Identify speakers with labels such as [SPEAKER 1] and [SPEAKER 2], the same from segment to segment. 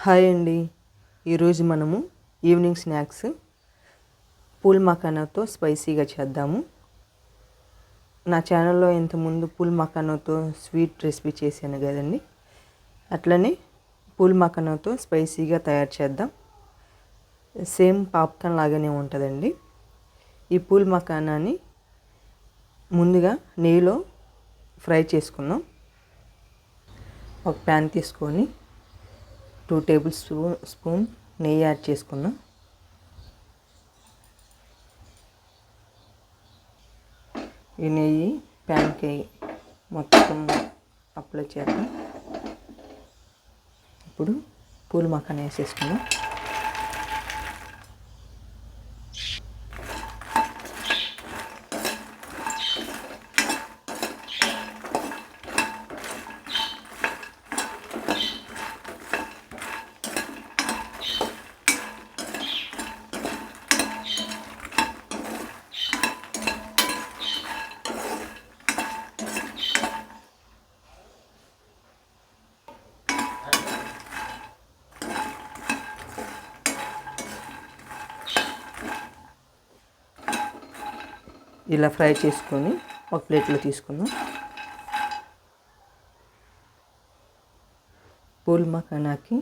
[SPEAKER 1] Hi అండి. ఈరోజు మనము ఈవినింగ్ స్నాక్స్ పూల్ మఖానాతో స్పైసీగా చేద్దాము. నా ఛానల్లో ఇంతకుముందు పూల్ మఖానాతో స్వీట్ రెసిపీ చేశాను కదండి, అట్లనే పూల్ మఖానాతో స్పైసీగా తయారు చేద్దాం. సేమ్ పాప్కార్న్ లాగానే ఉంటుందండి. ఈ పూల్ మఖానాని ముందుగా నెయ్యిలో ఫ్రై చేసుకుందాం. ఒక ప్యాన్ తీసుకొని 2 టేబుల్ స్పూన్ నెయ్యి యాడ్ చేసుకుందాం. ఈ నెయ్యి ప్యాన్కి మొత్తం అప్లై చేద్దాం. ఇప్పుడు పూల్ మఖానా వేసేసుకుందాం. ఇలా ఫ్రై చేసుకొని ఒక ప్లేట్లో తీసుకుందాం. పూల్ మఖానాకి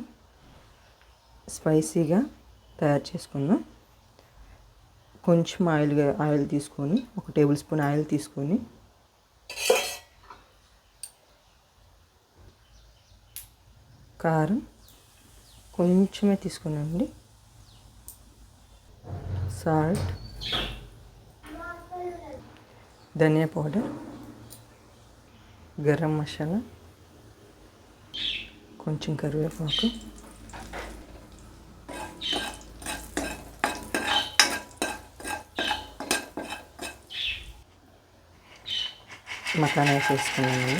[SPEAKER 1] స్పైసీగా తయారు చేసుకుందాం. కొంచెం ఆయిల్ తీసుకొని, 1 టేబుల్ స్పూన్ ఆయిల్ తీసుకొని కారం కొంచెమే తీసుకున్నాండి, సాల్ట్, ధనియా పౌడర్, గరం మసాలా, కొంచెం కరివేపాకు, మఖానా వేసేసుకున్నామండి.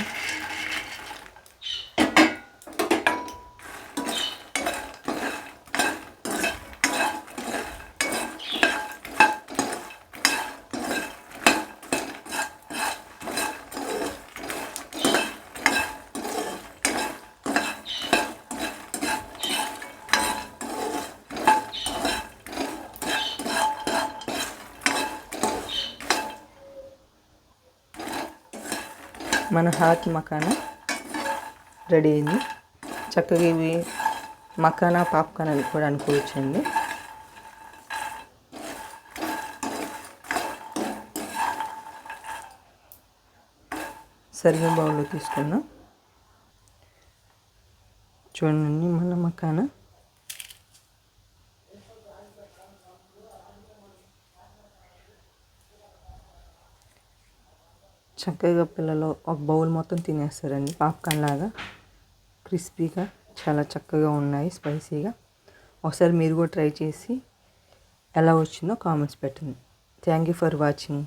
[SPEAKER 1] మన హాట్ మఖానా రెడీ అయింది. చక్కగా ఇవి మఖానా పాప్కార్న్ అని కూడా అనుకోవచ్చండి. సర్వింగ్ బౌల్లో తీసుకుందాం. చూడండి, మన మఖానా చక్కగా పిల్లలు ఒక బౌల్ మొత్తం తినేస్తారండి. పాప్కార్న్ లాగా క్రిస్పీగా చాలా చక్కగా ఉన్నాయి, స్పైసీగా. ఒకసారి మీరు కూడా ట్రై చేసి ఎలా వచ్చిందో కామెంట్స్ పెట్టండి. Thank you for watching.